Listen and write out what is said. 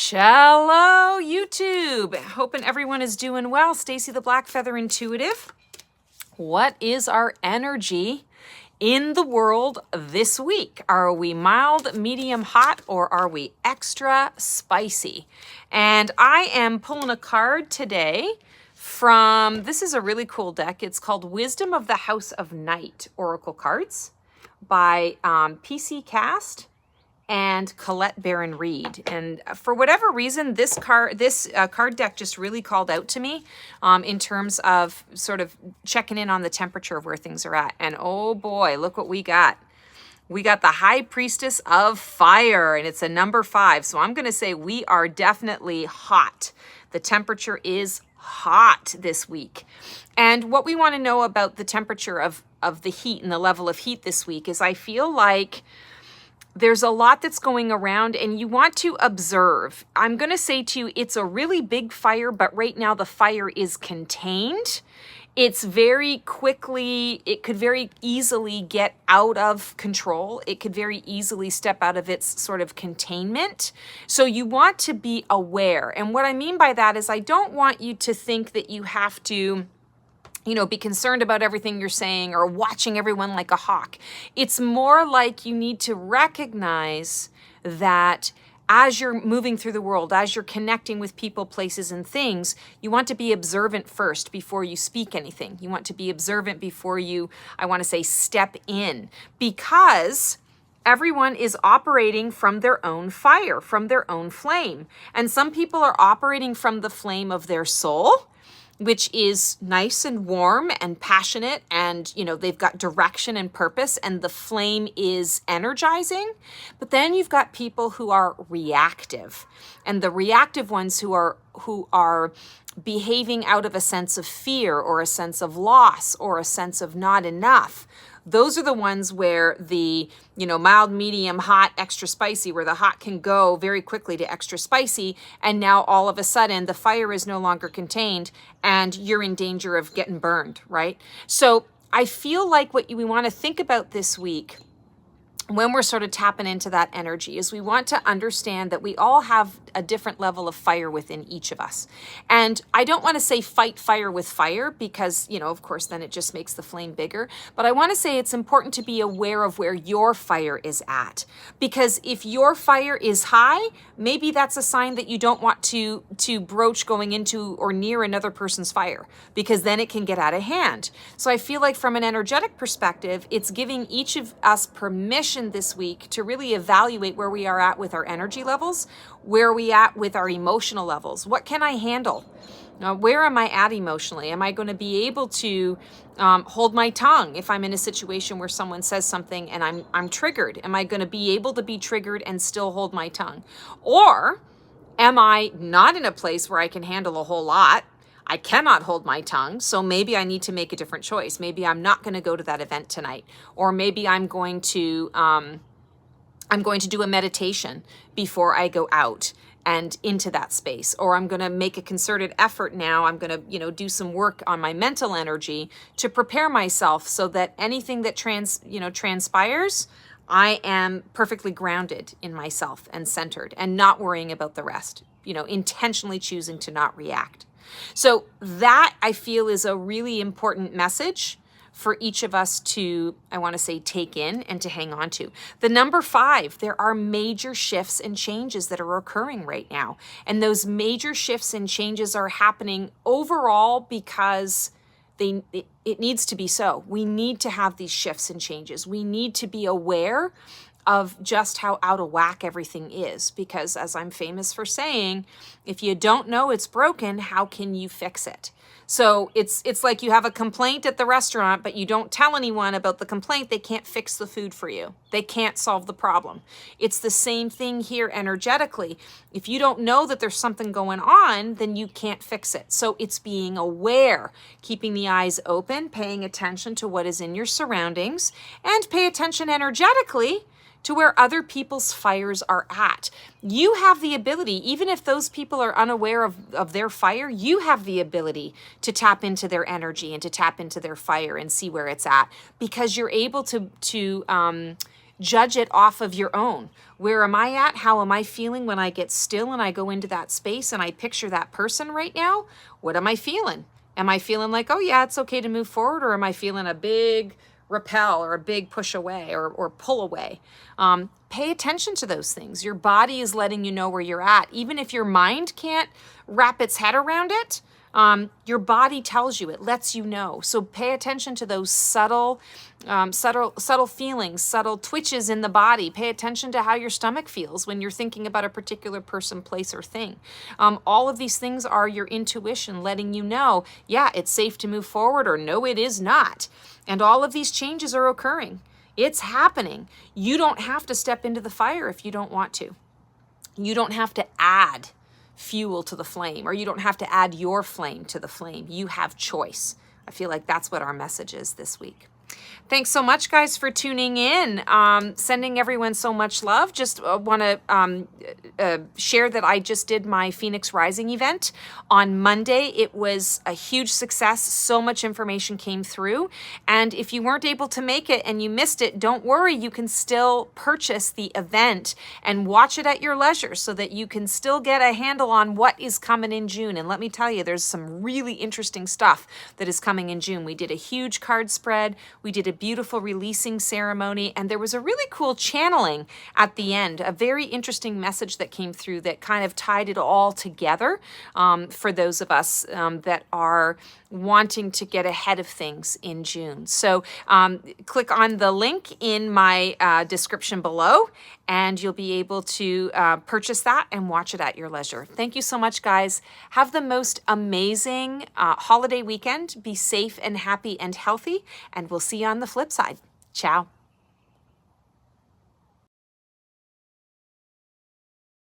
Hello, YouTube. Hoping everyone is doing well. Stacy the Black Feather Intuitive. What is our energy in the world this week? Are we mild, medium, hot, or are we extra spicy? And I am pulling a card today from, this is a really cool deck. It's called Wisdom of the House of Night Oracle Cards by PC Cast and Colette Baron Reed. And for whatever reason, this card deck just really called out to me in terms of sort of checking in on the temperature of where things are at. And oh boy, look what we got. We got the High Priestess of Fire, and it's a number 5. So I'm going to say we are definitely hot. The temperature is hot this week. And what we want to know about the temperature of the heat and the level of heat this week is I feel like there's a lot that's going around and you want to observe. I'm going to say to you, it's a really big fire, but right now the fire is contained. It's very quickly, it could very easily get out of control. It could very easily step out of its sort of containment. So you want to be aware. And what I mean by that is I don't want you to think that you have to be concerned about everything you're saying or watching everyone like a hawk. It's more like you need to recognize that as you're moving through the world, as you're connecting with people, places, and things, you want to be observant first before you speak anything. You want to be observant before you, I want to say, step in, because everyone is operating from their own fire, from their own flame. And some people are operating from the flame of their soul, which is nice and warm and passionate, and they've got direction and purpose, and the flame is energizing. But then you've got people who are reactive, and the reactive ones who are behaving out of a sense of fear or a sense of loss or a sense of not enough. Those are the ones where the, mild, medium, hot, extra spicy, where the hot can go very quickly to extra spicy. And now all of a sudden the fire is no longer contained and you're in danger of getting burned, right? So I feel like what we want to think about this week when we're sort of tapping into that energy is we want to understand that we all have a different level of fire within each of us. And I don't want to say fight fire with fire because, of course, then it just makes the flame bigger. But I want to say it's important to be aware of where your fire is at. Because if your fire is high, maybe that's a sign that you don't want to broach going into or near another person's fire, because then it can get out of hand. So I feel like from an energetic perspective, it's giving each of us permission this week to really evaluate where we are at with our energy levels, where are we at with our emotional levels. What can I handle? Where am I at emotionally? Am I going to be able to hold my tongue if I'm in a situation where someone says something and I'm triggered? Am I going to be able to be triggered and still hold my tongue? Or am I not in a place where I can handle a whole lot? I cannot hold my tongue, so maybe I need to make a different choice. Maybe I'm not going to go to that event tonight, or maybe I'm going to do a meditation before I go out and into that space, or I'm going to make a concerted effort now. I'm going to, do some work on my mental energy to prepare myself so that anything that transpires, I am perfectly grounded in myself and centered and not worrying about the rest, intentionally choosing to not react. So that, I feel, is a really important message for each of us to, I want to say, take in and to hang on to. The number 5, there are major shifts and changes that are occurring right now. And those major shifts and changes are happening overall because it needs to be so. We need to have these shifts and changes. We need to be aware of just how out of whack everything is, because as I'm famous for saying, if you don't know it's broken, how can you fix it? So it's like you have a complaint at the restaurant, but you don't tell anyone about the complaint, they can't fix the food for you. They can't solve the problem. It's the same thing here energetically. If you don't know that there's something going on, then you can't fix it. So it's being aware, keeping the eyes open, paying attention to what is in your surroundings, and pay attention energetically to where other people's fires are at. You have the ability, even if those people are unaware of their fire, you have the ability to tap into their energy and to tap into their fire and see where it's at, because you're able to judge it off of your own. Where am I at? How am I feeling when I get still and I go into that space and I picture that person right now? What am I feeling? Am I feeling like, oh yeah, it's okay to move forward? Or am I feeling a big repel or a big push away or pull away? Pay attention to those things. Your body is letting you know where you're at. Even if your mind can't wrap its head around it, your body tells you, it lets you know. So pay attention to those subtle feelings, subtle twitches in the body. Pay attention to how your stomach feels when you're thinking about a particular person, place, or thing. All of these things are your intuition letting you know, yeah, it's safe to move forward, or no, it is not. And all of these changes are occurring. It's happening. You don't have to step into the fire if you don't want to. You don't have to add fuel to the flame, or you don't have to add your flame to the flame. You have choice. I feel like that's what our message is this week. Thanks so much, guys, for tuning in. Sending everyone so much love. Just want to share that I just did my Phoenix Rising event on Monday. It was a huge success. So much information came through. And if you weren't able to make it and you missed it, don't worry. You can still purchase the event and watch it at your leisure so that you can still get a handle on what is coming in June. And let me tell you, there's some really interesting stuff that is coming in June. We did a huge card spread. We did a beautiful releasing ceremony, and there was a really cool channeling at the end, a very interesting message that came through that kind of tied it all together for those of us that are wanting to get ahead of things in June. So click on the link in my description below, and you'll be able to purchase that and watch it at your leisure. Thank you so much, guys. Have the most amazing holiday weekend. Be safe and happy and healthy, and we'll see you on the flip side. Ciao.